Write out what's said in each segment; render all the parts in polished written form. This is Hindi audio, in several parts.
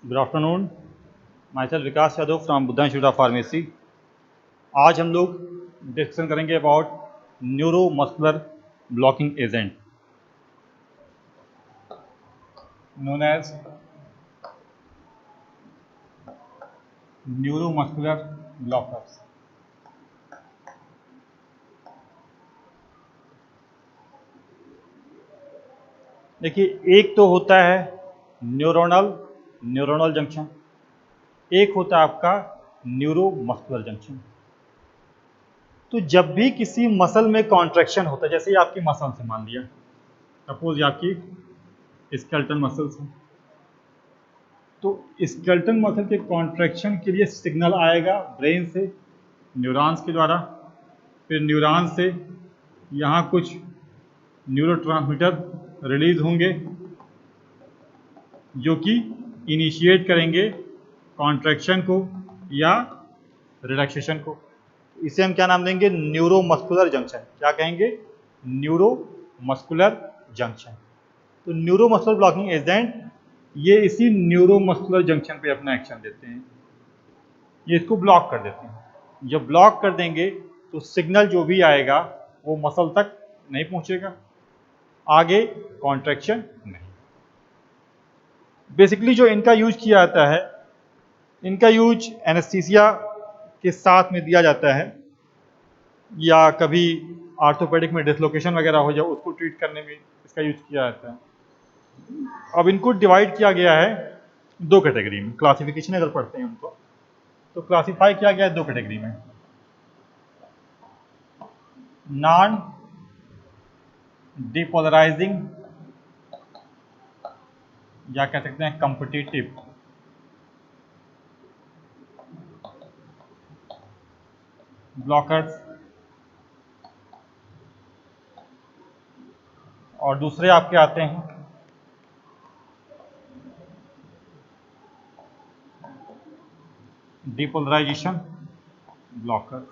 Good afternoon. Myself Vikas Yadav from Buddha institute of pharmacy. आज हम लोग डिस्कशन करेंगे about neuromuscular blocking agent known as neuromuscular blockers. देखिए, एक तो होता है न्यूरोनल जंक्शन, एक होता है आपका न्यूरोमस्कुलर जंक्शन। तो जब भी किसी मसल में कॉन्ट्रैक्शन होता है, जैसे ये आपकी मसल से मान लिया, सपोज ये आपकी स्केलेटल मसल्स है, तो स्केलेटल मसल के कॉन्ट्रैक्शन के लिए सिग्नल आएगा ब्रेन से न्यूरॉन्स के द्वारा, फिर न्यूरॉन से यहाँ कुछ न्यूरोट्रांसमीटर रिलीज होंगे जो कि इनिशिएट करेंगे कॉन्ट्रैक्शन को या रिलैक्सेशन को। इसे हम क्या नाम देंगे? Neuromuscular junction. क्या कहेंगे? Neuromuscular junction. तो न्यूरोमस्कुलर ब्लॉकिंग एजेंट ये इसी न्यूरोमस्कुलर जंक्शन पे अपना एक्शन देते हैं, ये इसको ब्लॉक कर देते हैं। जब ब्लॉक कर देंगे तो सिग्नल जो भी आएगा वो मसल तक नहीं पहुंचेगा, आगे कॉन्ट्रैक्शन नहीं। बेसिकली जो इनका यूज किया जाता है, इनका यूज एनेस्थीसिया के साथ में दिया जाता है, या कभी आर्थोपेडिक में डिसलोकेशन वगैरह हो जाए उसको ट्रीट करने में इसका यूज किया जाता है। अब इनको डिवाइड किया गया है दो कैटेगरी में। क्लासिफिकेशन अगर पढ़ते हैं उनको तो क्लासिफाई किया गया है दो कैटेगरी में, नॉन डिपोलराइजिंग या कह सकते हैं कॉम्पिटिटिव ब्लॉकर्स, और दूसरे आपके आते हैं डिपोलराइजेशन ब्लॉकर।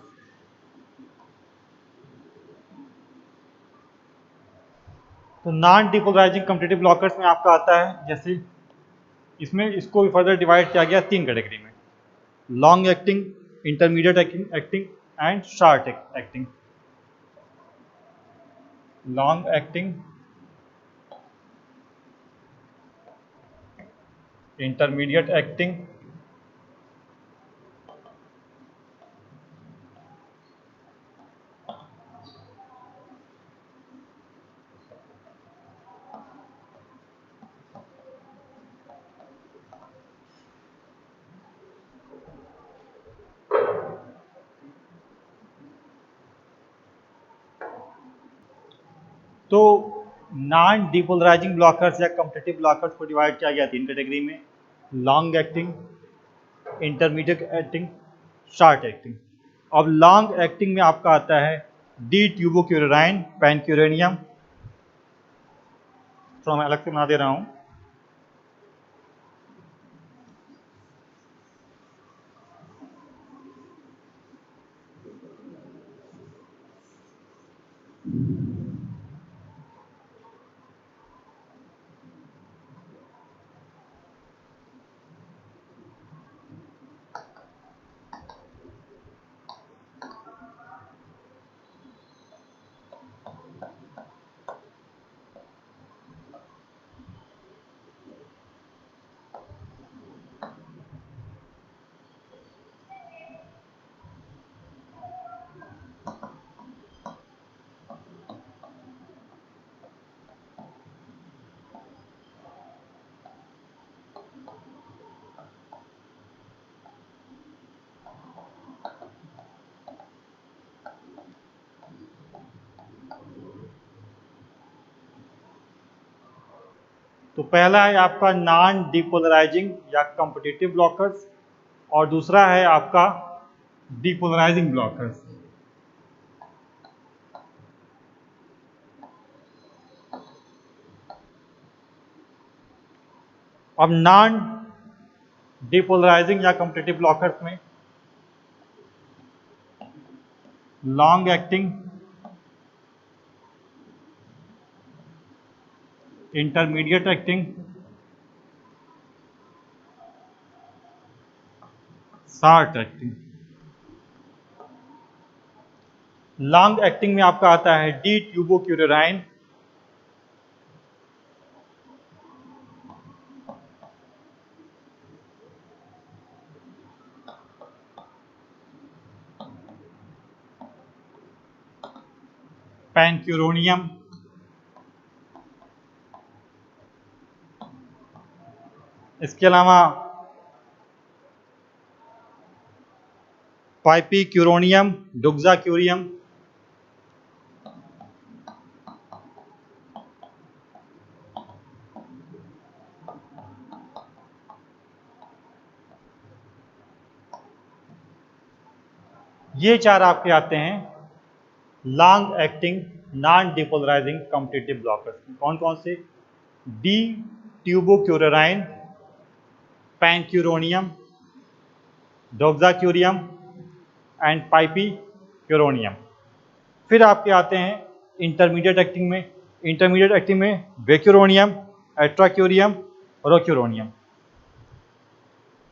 तो नॉन डिपोलराइजिंग कॉम्पिटिटिव ब्लॉकर्स में आपका आता है, जैसे इसमें इसको भी फर्दर डिवाइड किया गया तीन कैटेगरी में, long acting, intermediate acting and short acting. Long acting, intermediate acting तो नॉन डिपोलराइजिंग ब्लॉकर्स या कॉम्पिटिटिव ब्लॉकर्स को डिवाइड किया गया तीन कैटेगरी में, long acting, intermediate acting, short acting. अब लॉन्ग एक्टिंग में आपका आता है डी ट्यूबोक्यूरेनाइन, पैनक्यूरेनियम, तो मैं अलग से बना दे रहा हूं। तो पहला है आपका नॉन डिपोलराइजिंग या कॉम्पिटिटिव ब्लॉकर्स, और दूसरा है आपका डिपोलराइजिंग ब्लॉकर्स। अब नॉन डिपोलराइजिंग या कॉम्पिटिटिव ब्लॉकर्स में long acting, intermediate acting short acting. Long acting में आपका आता है डी ट्यूबोक्यूरेराइन, पैनक्यूरोनियम, इसके अलावा पाइपीक्यूरोनियम, डुक्साक्यूरियम, ये चार आपके आते हैं long acting non depolarizing competitive blockers. कौन कौन से? D tubocurarine, pancuronium, doxacurium and pipecuronium. फिर आपके आते हैं इंटरमीडिएट एक्टिंग में। इंटरमीडिएट एक्टिंग में वेक्यूरोनियम, एट्राक्यूरियम, रोक्यूरोनियम।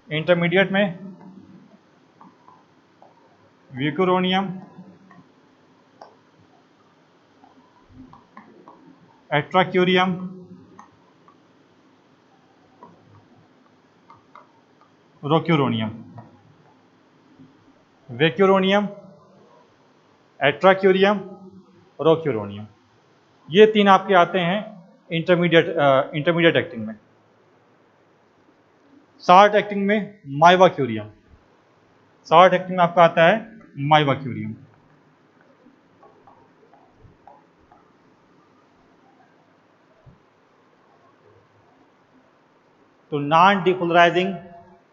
इंटरमीडिएट में वेक्यूरोनियम, एट्राक्यूरियम, रोक्यूरोनियम। वेक्यूरोनियम, एट्राक्यूरियम, रोक्यूरोनियम, ये तीन आपके आते हैं इंटरमीडिएट एक्टिंग में। शॉर्ट एक्टिंग में माइवाक्यूरियम, शॉर्ट एक्टिंग में आपका आता है माइवाक्यूरियम। तो नॉन डिपोलराइजिंग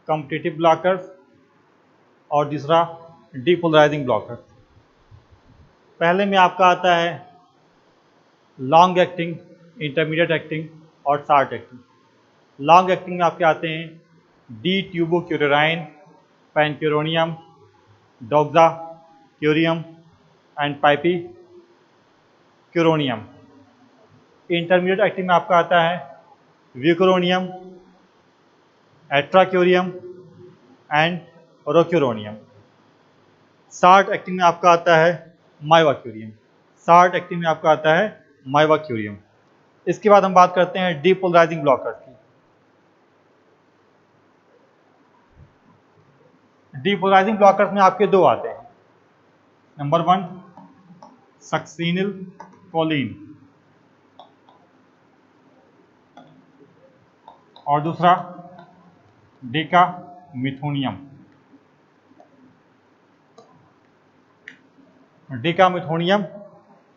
कॉम्पिटिटिव ब्लॉकर्स और दूसरा डिपोलराइजिंग ब्लॉकर्स। पहले में आपका आता है लॉन्ग एक्टिंग, इंटरमीडिएट एक्टिंग और शॉर्ट एक्टिंग। लॉन्ग एक्टिंग में आपके आते हैं D tubocurarine, pancuronium, doxacurium and पाइपीक्यूरोनियम। Intermediate acting में आपका आता है वेक्यूरोनियम, एट्राक्यूरियम एंड रोक्यूरोनियम। शॉर्ट एक्टिंग में आपका आता है माइवाक्यूरियम, शॉर्ट एक्टिंग में आपका आता है माइवाक्यूरियम। इसके बाद हम बात करते हैं डिपोलराइजिंग ब्लॉकर्स की। डिपोलराइजिंग ब्लॉकर्स में आपके दो आते हैं। नंबर 1 सक्सिनिल कोलिन और दूसरा डेकामिथोनियम। डेकामिथोनियम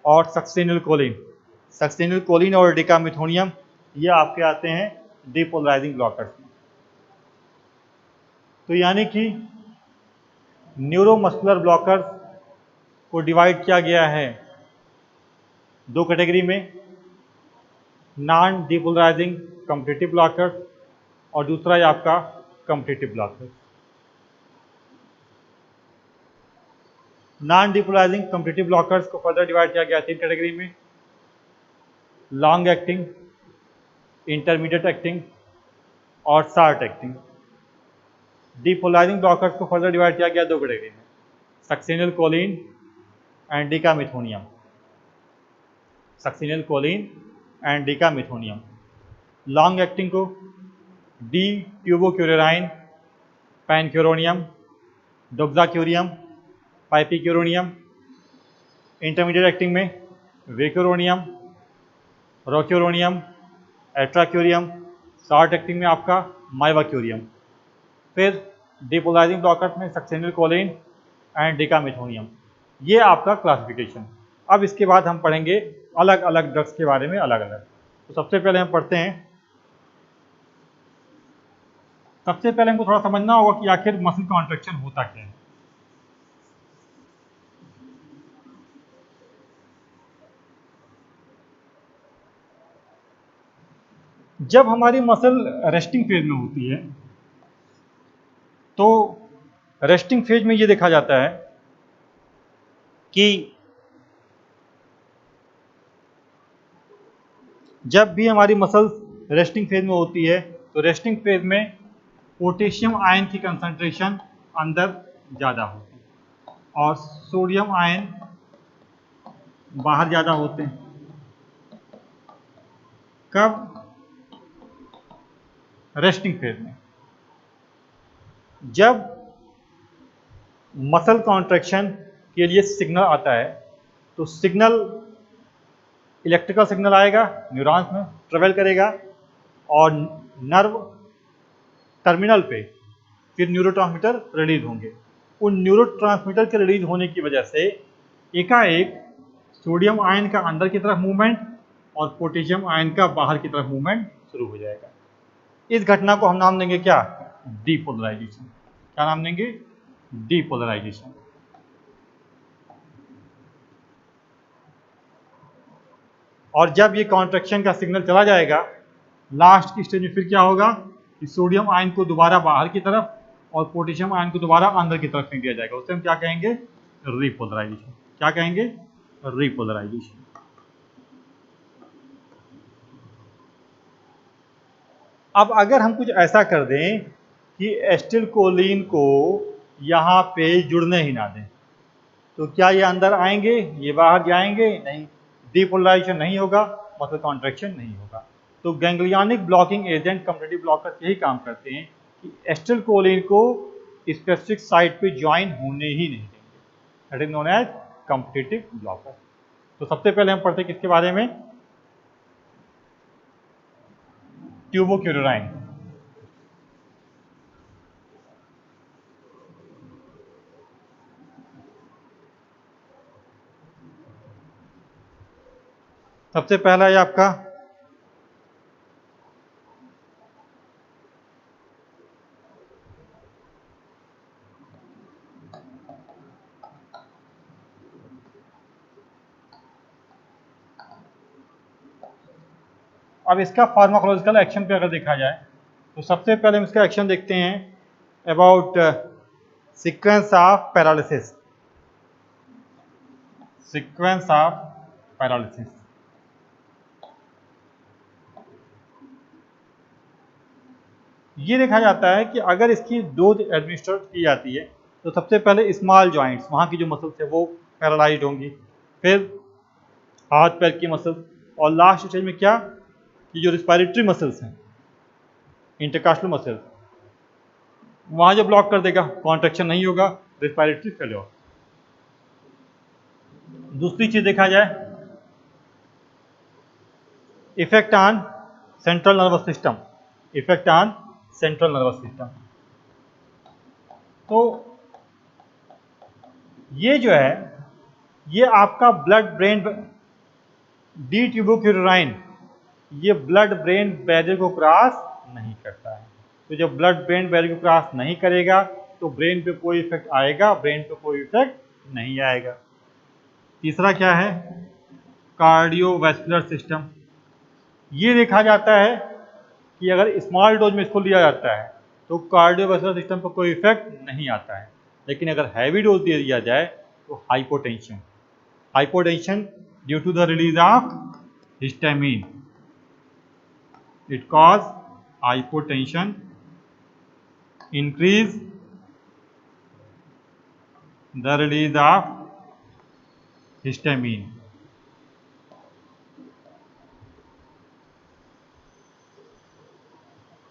और सक्सिनिल कोलिन, सक्सिनिल कोलिन और डेकामिथोनियम ये आपके आते हैं डिपोलराइजिंग ब्लॉकर्स में। तो यानी कि न्यूरोमस्कुलर ब्लॉकर्स को डिवाइड किया गया है दो कैटेगरी में, नॉन डिपोलराइजिंग कॉम्पिटिटिव ब्लॉकर्स और दूसरा है आपका competitive blockers. Non depolarizing competitive blockers को फर्दर डिवाइड किया गया तीन कैटेगरी में, लॉन्ग एक्टिंग, इंटरमीडिएट एक्टिंग और शॉर्ट एक्टिंग। डिपोलराइजिंग ब्लॉकर्स को फर्दर डिवाइड किया गया दो कैटेगरी में, succinylcholine and decamethonium, succinylcholine and decamethonium. Long acting को D tubocurarine, pancuronium, doxacurium, pipecuronium. Intermediate acting में vecuronium, rocuronium, atracurium. Short acting में आपका माइवाक्यूरियम। फिर डिपोलराइजिंग ब्लॉकर्स में सक्सिनिल कोलिन एंड डेकामिथोनियम। ये आपका क्लासिफिकेशन। अब इसके बाद हम पढ़ेंगे अलग अलग ड्रग्स के बारे में अलग अलग। तो सबसे पहले हम पढ़ते हैं, सबसे पहले हमको थोड़ा समझना होगा कि आखिर मसल कॉन्ट्रैक्शन होता क्या है। जब हमारी मसल रेस्टिंग फेज में होती है तो रेस्टिंग फेज में ये देखा जाता है कि जब भी हमारी मसल रेस्टिंग फेज में होती है तो रेस्टिंग फेज में पोटेशियम आयन की कंसंट्रेशन अंदर ज़्यादा होती है और सोडियम आयन बाहर ज़्यादा होते हैं। कब? रेस्टिंग फेज में। जब मसल कॉन्ट्रैक्शन के लिए सिग्नल आता है तो सिग्नल, इलेक्ट्रिकल सिग्नल आएगा, न्यूरॉन्स में ट्रेवल करेगा और नर्व टर्मिनल पे फिर न्यूरोट्रांसमीटर रिलीज होंगे। उन न्यूरोट्रांसमीटर के रिलीज होने की वजह से एकाएक सोडियम आयन का अंदर की तरफ मूवमेंट और पोटेशियम आयन का बाहर की तरफ मूवमेंट शुरू हो जाएगा। इस घटना को हम नाम देंगे क्या? डीपोलराइजेशन। क्या नाम देंगे? डीपोलराइजेशन। और जब ये कॉन्ट्रैक्शन का सिग्नल चला जाएगा, लास्ट की स्टेज में फिर क्या होगा कि सोडियम आयन को दोबारा बाहर की तरफ और पोटेशियम आयन को दोबारा अंदर की तरफ फेंक दिया जाएगा। उसे हम क्या कहेंगे? रिपोलराइजेशन। क्या कहेंगे? रिपोलराइजेशन। अब अगर हम कुछ ऐसा कर दें कि एसिटिल कोलिन को यहाँ पे जुड़ने ही ना दें, तो क्या ये अंदर आएंगे? ये बाहर जाएंगे? नहीं। डीपोलराइजेशन नहीं होगा, मसल कॉन्ट्रैक्शन नहीं होगा। तो ganglionic blocking agent, competitive blocker यही काम करते हैं कि एसिटिल कोलिन को स्पेसिफिक साइट पे ज्वाइन होने ही नहीं देंगे। That is known as competitive blocker. तो सबसे पहले हम पढ़ते किसके बारे में? ट्यूबोक्यूराइन। सबसे पहला है आपका अब इसका फार्माकोलॉजिकल एक्शन पे अगर देखा जाए तो सबसे पहले हम इसका एक्शन देखते हैं about sequence of paralysis. Sequence of paralysis. ये देखा जाता है कि अगर इसकी डोज एडमिनिस्टर की जाती है तो सबसे पहले स्मॉल जॉइंट्स, वहाँ की जो मसल्स है वो पैरालाइज्ड होंगी, फिर हाथ पैर की मसल्स, और लास्ट स्टेज में क्या कि जो रिस्पायरेटरी मसल्स हैं, इंटरकास्टल मसल्स, वहाँ जो ब्लॉक कर देगा, कॉन्ट्रैक्शन नहीं होगा, रिस्पायरेटरी फेल्योर। दूसरी चीज देखा जाए effect on central nervous system. Effect on central nervous system. तो ये जो है ये आपका ब्लड ब्रेन डी ट्यूबोक्यूराइन, ये ब्लड ब्रेन बैरियर को क्रॉस नहीं करता है। तो जब ब्लड ब्रेन बैरियर को क्रॉस नहीं करेगा तो ब्रेन पे कोई इफेक्ट आएगा? ब्रेन पे कोई इफेक्ट नहीं आएगा। तीसरा क्या है? Cardiovascular system. ये देखा जाता है कि अगर स्मॉल डोज में इसको लिया जाता है तो कार्डियोवैस्कुलर सिस्टम पर कोई इफेक्ट नहीं आता है, लेकिन अगर हैवी डोज दे दिया जाए तो hypotension, hypotension due to the release of histamine, it cause hypotension, increase the release of histamine.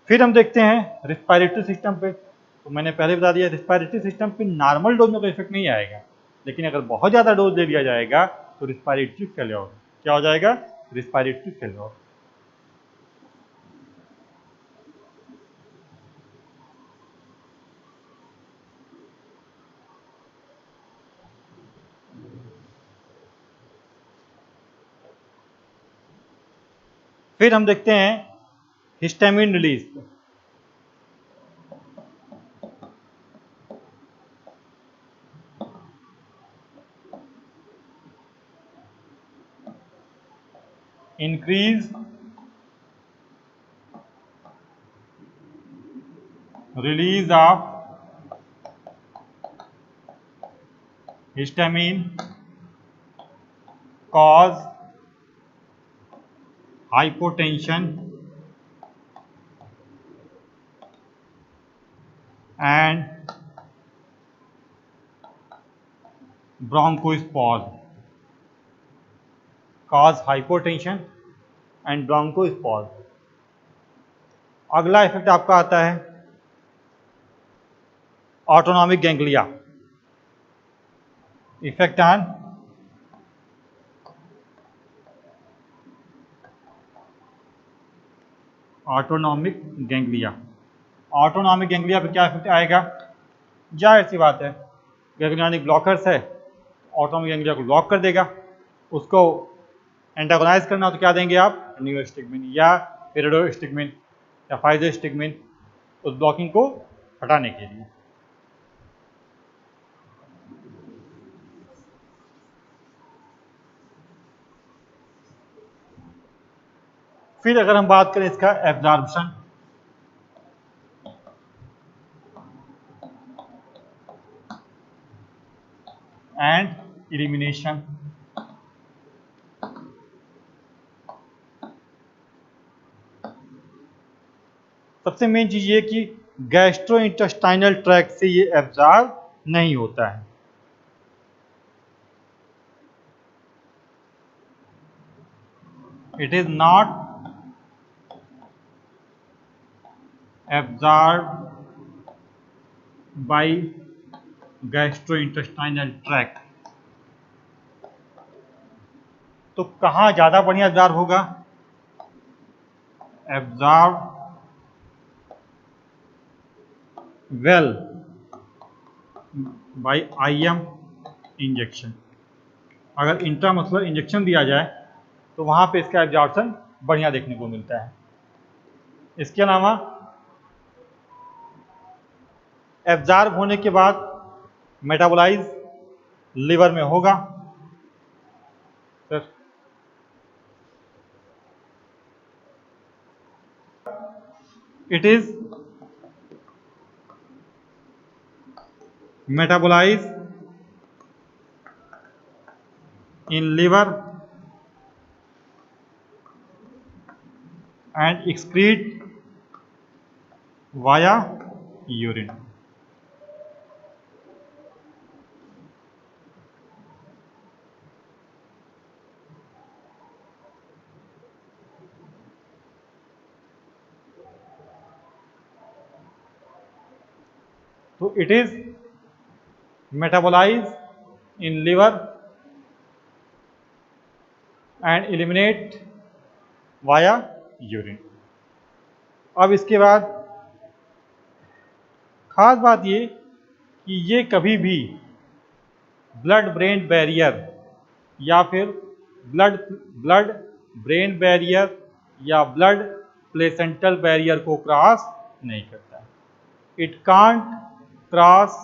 फिर हम देखते हैं रिस्पायरेटरी सिस्टम पे। तो मैंने पहले बता दिया रिस्पायरेटरी सिस्टम पे नॉर्मल डोज में कोई इफेक्ट नहीं आएगा, लेकिन अगर बहुत ज़्यादा डोज दे दिया जाएगा तो रिस्पायरेटरी फेल्योर। क्या हो जाएगा? Respiratory failure. फिर हम देखते हैं histamine release. Increase release of histamine cause hypotension and bronchospasm cause hypotension and bronchospasm. अगला इफेक्ट आपका आता है autonomic ganglia, effect on autonomic ganglia. Autonomic ganglia पे क्या इफेक्ट आएगा? जाहिर सी बात है, गैंग्लियनिक ब्लॉकर्स है, ऑटोनॉमिक गैंग्लिया को ब्लॉक कर देगा। उसको एंटागोनाइज करना हो तो क्या देंगे आप? न्यूरोस्टिग्मिन या पेरिडोस्टिग्मिन या फाइजोस्टिग्मिन, उस ब्लॉकिंग को हटाने के लिए। फिर अगर हम बात करें इसका एब्जॉर्प्शन, एंड एलिमिनेशन, सबसे मेन चीज ये कि गैस्ट्रोइंटेस्टाइनल ट्रैक्ट से ये एब्जॉर्ब नहीं होता है। It is not absorb by gastrointestinal tract. तो कहाँ ज्यादा बढ़िया एब्जॉर्ब होगा? Absorb well by IM injection. अगर इंट्रामस्कुलर इंजेक्शन दिया जाए तो वहां पे इसका एब्जॉर्प्शन बढ़िया देखने को मिलता है। इसके अलावा एब्जॉर्ब होने के बाद मेटाबोलाइज लिवर में होगा। It is metabolize in liver and excrete via urine. तो it is metabolize in liver and eliminate via urine. अब इसके बाद खास बात ये कि ये कभी भी ब्लड ब्रेन बैरियर या फिर ब्लड ब्लड ब्रेन बैरियर या ब्लड प्लेसेंटल बैरियर को क्रॉस नहीं करता है। It can't cross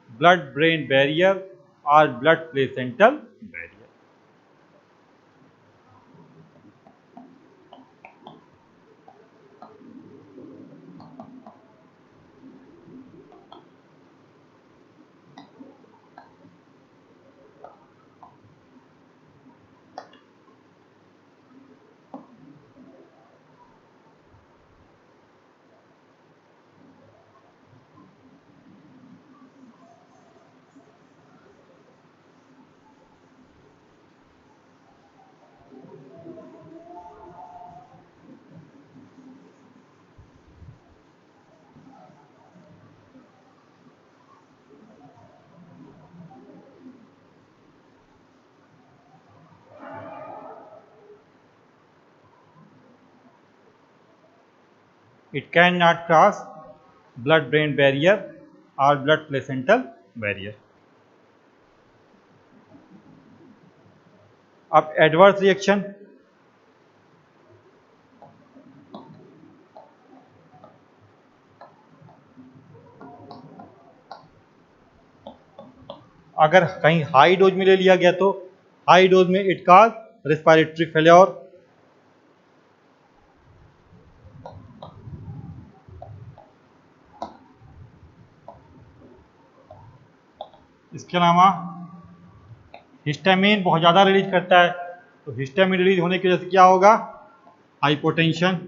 blood brain barrier और blood placental barrier. It cannot cross blood-brain barrier or blood-placental barrier. अब एडवर्स रिएक्शन, अगर कहीं हाई डोज में ले लिया गया तो हाई डोज में इट कॉज रेस्पिरेटरी फेल्योर, इसके अलावा हिस्टामिन बहुत ज़्यादा रिलीज करता है, तो हिस्टामिन रिलीज होने की वजह से क्या होगा? हाइपोटेंशन,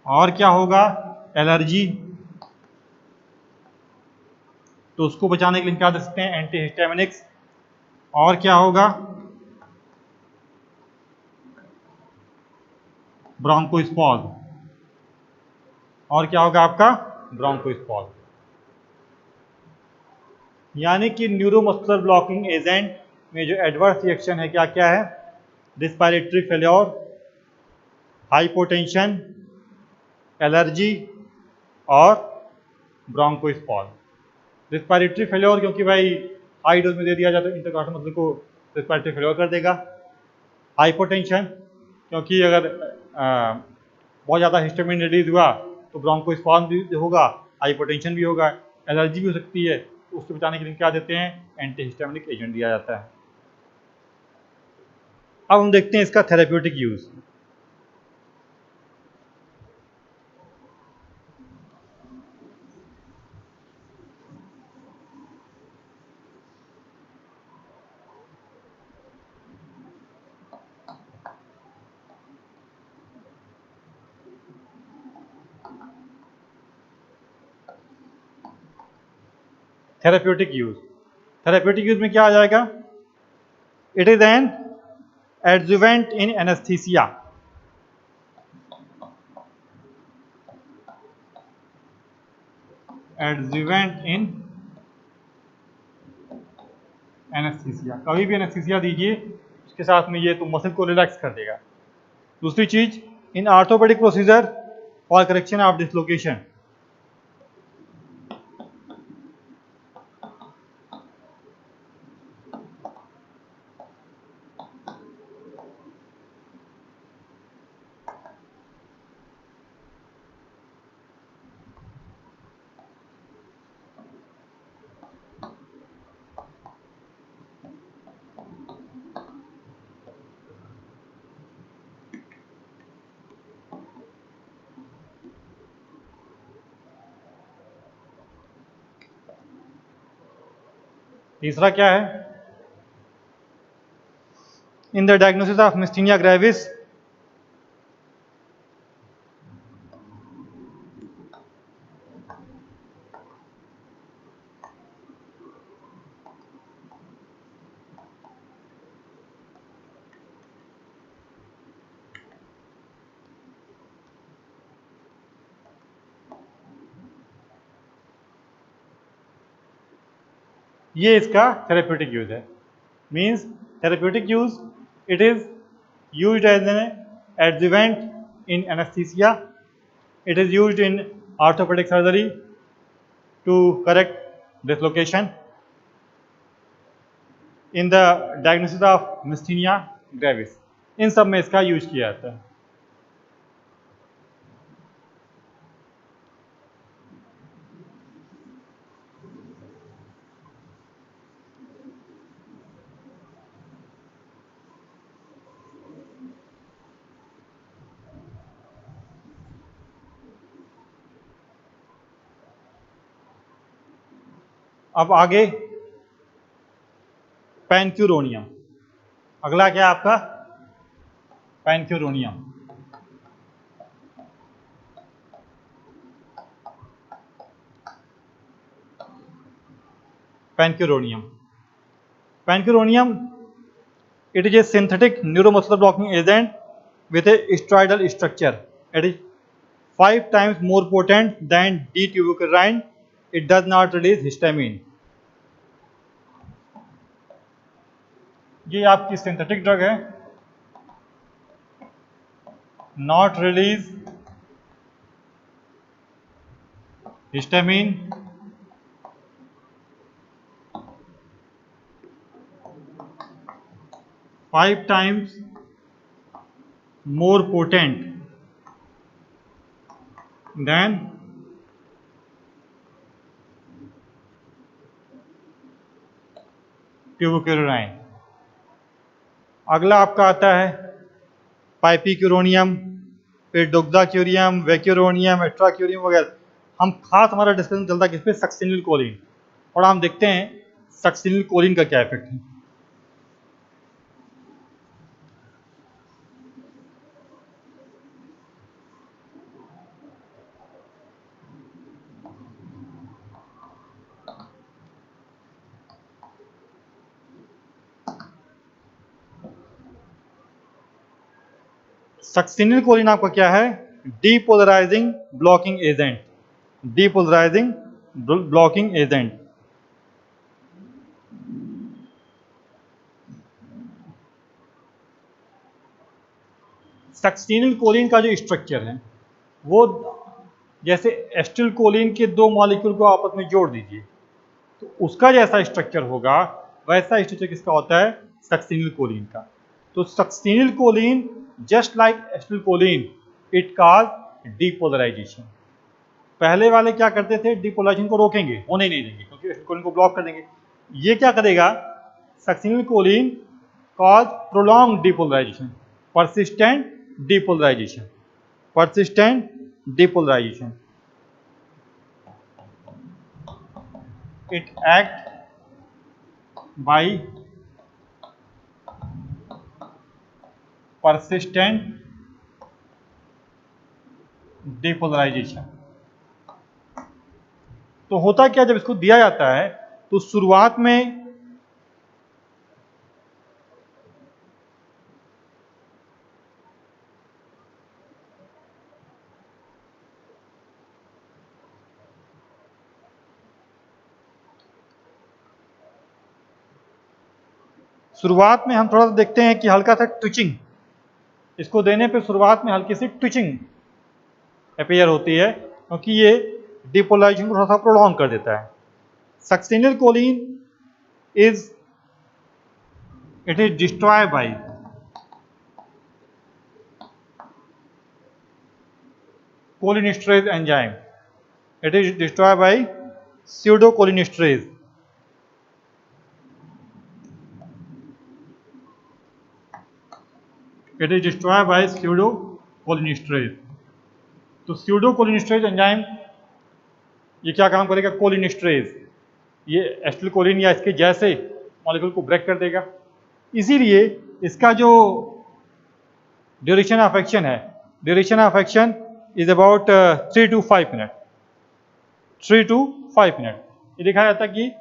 और क्या होगा? एलर्जी, तो उसको बचाने के लिए क्या दे सकते हैं, एंटीहिस्टामिनिक्स। और क्या होगा, ब्रोंकोस्पॉज। और क्या होगा आपका, ब्रोंकोस्पॉज। यानी कि न्यूरोमस्कुलर ब्लॉकिंग एजेंट में जो एडवर्स रिएक्शन है क्या क्या है, रिस्पायरेटरी फेल्योर, हाइपोटेंशन, एलर्जी और ब्रोंकोस्पॉज। रिस्पायरेटरी फेल्योर क्योंकि भाई हाई डोज में दे दिया जाए तो इंटरकॉस्टल मसल को रिस्पायरेटरी फेल्योर कर देगा। हाइपोटेंशन क्योंकि अगर बहुत ज़्यादा हिस्टामिन रिलीज हुआ तो ब्रोंकोस्पॉज भी होगा, हाइपोटेंशन भी होगा, एलर्जी भी हो सकती है। तो उससे बचाने के लिए क्या देते हैं, एंटीहिस्टामिनिक एजेंट दिया जाता है। अब हम देखते हैं इसका therapeutic use. Therapeutic use, therapeutic use में क्या आ जाएगा, it is an adjuvant in anaesthesia. Adjuvant in anaesthesia, कभी भी एनेस्थीसिया दीजिए उसके साथ में ये तो मसल को रिलैक्स कर देगा। दूसरी चीज, in orthopaedic procedure for correction of dislocation. तीसरा क्या है, in the diagnosis of myasthenia gravis, ये इसका थेरेप्यूटिक यूज है। Means therapeutic use, it is used as an adjuvant in anaesthesia, it is used in orthopaedic surgery to correct dislocation, in the diagnosis of myasthenia gravis, इन सब में इसका यूज किया जाता है। अब आगे पैनक्यूरोनियम, अगला क्या है आपका, पैनक्यूरोनियम। पैनक्यूरोनियम, पैनक्यूरोनियम, it is a synthetic neuromuscular blocking agent with a steroidal structure. It is 5 times more potent than D-tuberculin. It does not release histamine. ये आपकी सिंथेटिक ड्रग है, not release histamine, 5 times more potent than ट्यूबरक्लोराइन। अगला आपका आता है पाइपिक्यूरोनियम, फिर डोक्साक्यूरियम, वैक्यूरोनियम, एट्राक्यूरियम वगैरह। हम खास हमारा डिस्कशन चलता है किस पे, सक्सिनिलकोलिन। और हम देखते हैं सक्सिनिलकोलिन का क्या इफेक्ट है। सक्सिनिल कोलिन आपका क्या है? Depolarizing blocking agent, depolarizing blocking agent. Succinylcholine का जो स्ट्रक्चर है वो जैसे एस्टिल कोलिन के दो मॉलिक्यूल को आपस में जोड़ दीजिए तो उसका जैसा स्ट्रक्चर होगा वैसा स्ट्रक्चर किसका होता है? सक्सिनिल कोलिन का। तो succinylcholine just like acetylcholine it cause depolarization. पहले वाले क्या करते थे? डीपोलराइजेशन को रोकेंगे, होने ही नहीं देंगे क्योंकि एस्टिल कोलिन को ब्लॉक कर देंगे। ये क्या करेगा? Succinylcholine cause prolong depolarization, persistent depolarization, persistent depolarization. It act by persistent depolarization. तो होता क्या जब इसको दिया जाता है तो शुरुआत में हम थोड़ा सा देखते हैं कि हल्का सा ट्विचिंग, इसको देने पे शुरुआत में हल्की सी ट्विचिंग अपीयर होती है क्योंकि ये डिपोलराइजेशन को थोड़ा सा प्रोलॉन्ग कर देता है। Succinylcholine is destroy by cholinesterase enzyme. It is destroyed by pseudocholinesterase. It is destroyed by pseudocholinesterase. तो pseudocholinesterase एंजाइम ये क्या काम करेगा? कोलिनेस्ट्रेज, ये एस्टिल कोलिन या इसके जैसे मॉलिक्यूल को ब्रेक कर देगा। इसीलिए इसका जो ड्यूरेशन ऑफ एक्शन है, duration of action is about 3 to 5 minute, 3 to 5 minute. ये दिखाया जाता कि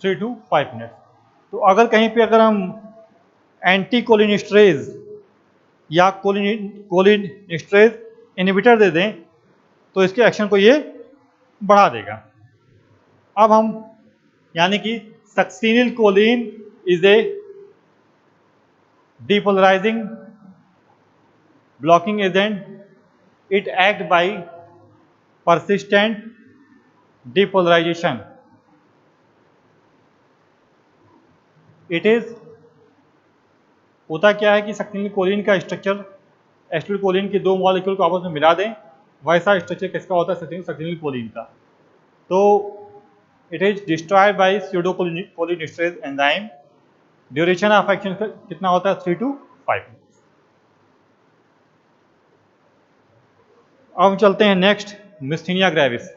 थ्री टू 5 मिनट। तो अगर कहीं पे अगर हम एंटी कोलिनेस्ट्रेज या कोलिनेस्ट्रेज इनहिबिटर दे दें तो इसके एक्शन को ये बढ़ा देगा। अब हम यानी कि succinylcholine is a depolarizing blocking agent, it act by persistent depolarization. It is होता क्या है कि सक्सिनिल कोलिन का स्ट्रक्चर एस्टिल कोलिन के दो मॉलिक्यूल को आपस में मिला दें, वैसा स्ट्रक्चर किसका होता है? सक्सिनिल कोलिन का। तो it is destroyed by pseudocholinesterase enzyme. Duration of action कितना होता है? 3 to 5 मिनट्स। अब हम चलते हैं next, myasthenia gravis.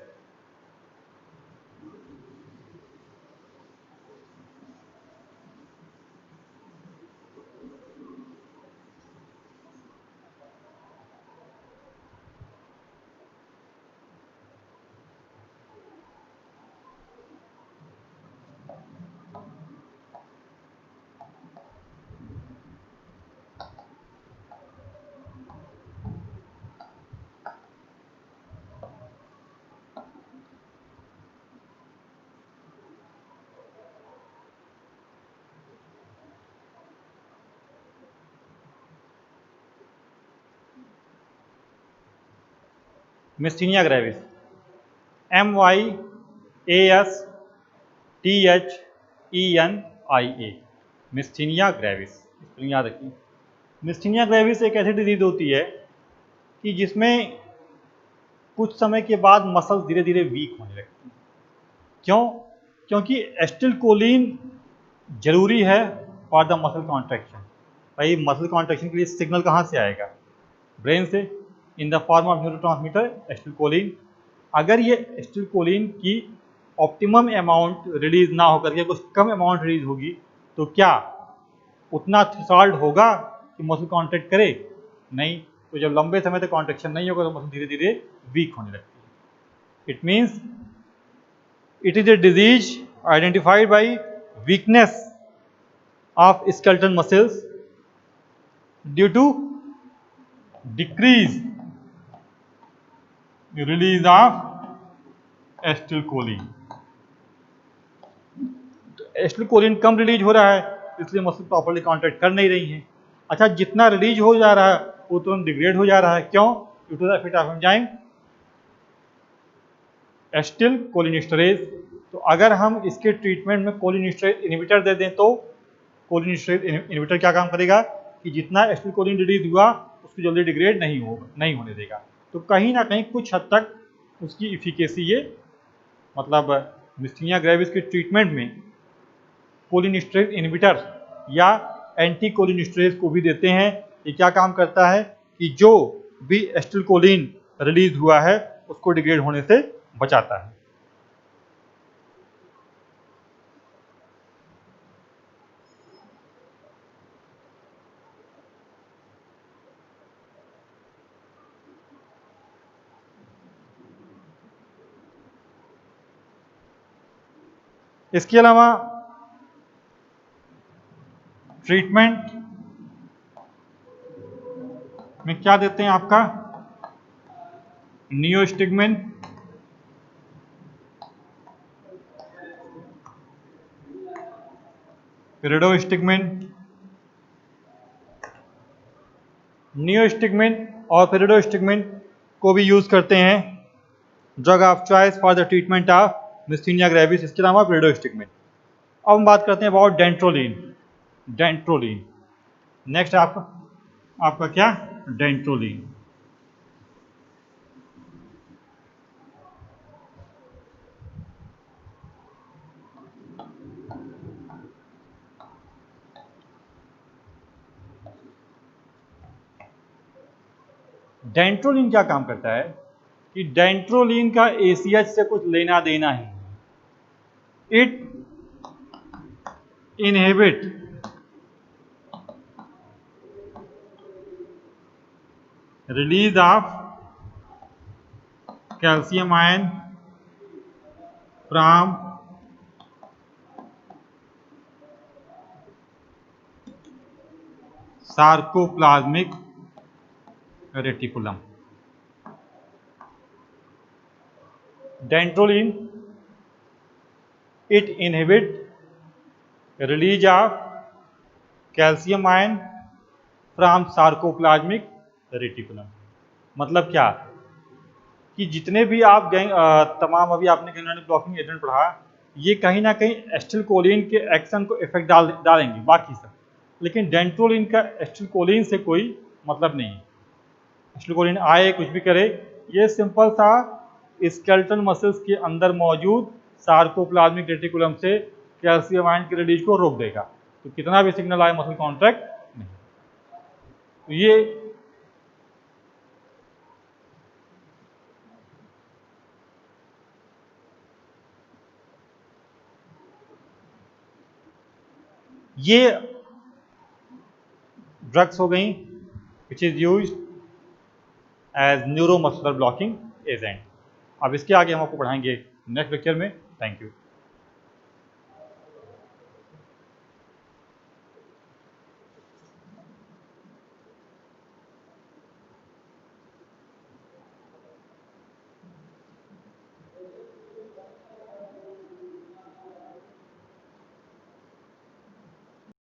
Myasthenia gravis, MYASTHENIA, myasthenia gravis, इसको याद रखिए। मिस्थीनिया ग्रेविस एक ऐसी डिजीज होती है कि जिसमें कुछ समय के बाद मसल्स धीरे धीरे वीक होने लगती हैं। क्यों? क्योंकि एस्टिल कोलिन जरूरी है फॉर द मसल कॉन्ट्रैक्शन। भाई मसल कॉन्ट्रैक्शन के लिए सिग्नल कहाँ से आएगा? ब्रेन से, in the form of neurotransmitter acetylcholine. अगर ये एस्टिल कोलिन की ऑप्टिमम अमाउंट रिलीज ना होकर के कुछ कम अमाउंट रिलीज होगी तो क्या उतना थ्रेशोल्ड होगा कि मसल कॉन्ट्रैक्ट करे? नहीं। तो जब लंबे समय तक कॉन्ट्रैक्शन नहीं होगा तो मसल धीरे धीरे वीक होने लगती है। It means it is a disease identified by weakness of skeletal muscles due to decrease release of acetylcholine. Acetylcholine कम रिलीज हो रहा है इसलिए मसल प्रॉपर्ली कॉन्ट्रैक्ट कर नहीं रही है। अच्छा, जितना रिलीज हो जा रहा है वो तुरंत डिग्रेड हो जा रहा है, क्यों? Due to the effect of enzyme acetylcholinesterase. तो अगर हम इसके ट्रीटमेंट में कोलिनेस्टरेज इनहिबिटर दे दें तो कोलिनेस्टरेज इनहिबिटर क्या काम करेगा कि जितना एसिटिलकोलिन रिलीज हुआ उसको जल्दी डिग्रेड नहीं होने देगा। तो कहीं ना कहीं कुछ हद तक उसकी इफिकेसी ये मतलब मिस्थीनिया ग्रेविस के ट्रीटमेंट में कोलिनेस्टरेज इनहिबिटर या एंटी कोलिनेस्टरेज को भी देते हैं। ये क्या काम करता है कि जो भी एसिटिलकोलिन रिलीज हुआ है उसको डिग्रेड होने से बचाता है। इसके अलावा ट्रीटमेंट में क्या देते हैं आपका नियोस्टिग्मिन, पिरिडोस्टिग्मिन, नियोस्टिग्मिन और पिरिडोस्टिग्मिन को भी यूज करते हैं drug of choice for the treatment of myasthenia gravis. इसके अलावा पिरिडोस्टिग्मिन। अब हम बात करते हैं अबाउट डेंट्रोलिन। डेंट्रोलिन नेक्स्ट आपका क्या? डेंट्रोलिन। डेंट्रोलिन क्या काम करता है कि डेंट्रोलिन का ACH से कुछ लेना देना ही। It inhibit release of calcium ion from sarcoplasmic reticulum. Dantrolene it inhibit release of calcium ion from sarcoplasmic reticulum. मतलब क्या कि जितने भी आप तमाम अभी आपने गैंग्लियोनिक ब्लॉकिंग एजेंट पढ़ा, ये कहीं ना कहीं एसिटिलकोलिन के एक्शन को इफेक्ट डालेंगे बाकी सब, लेकिन डेंट्रोलिन का एसिटिलकोलिन से कोई मतलब नहीं है। एसिटिलकोलिन आए कुछ भी करे, ये सिंपल सा स्केलेटल मसल्स के अंदर मौजूद सार्कोप्लाज्मिक रेटिकुलम से कैल्शियम आयन की रिलीज को रोक देगा। तो कितना भी सिग्नल आए मसल कॉन्ट्रैक्ट नहीं। तो ये ड्रग्स हो गई which is used as neuromuscular blocking agent. अब इसके आगे हम आपको पढ़ाएंगे नेक्स्ट लेक्चर में। Thank you.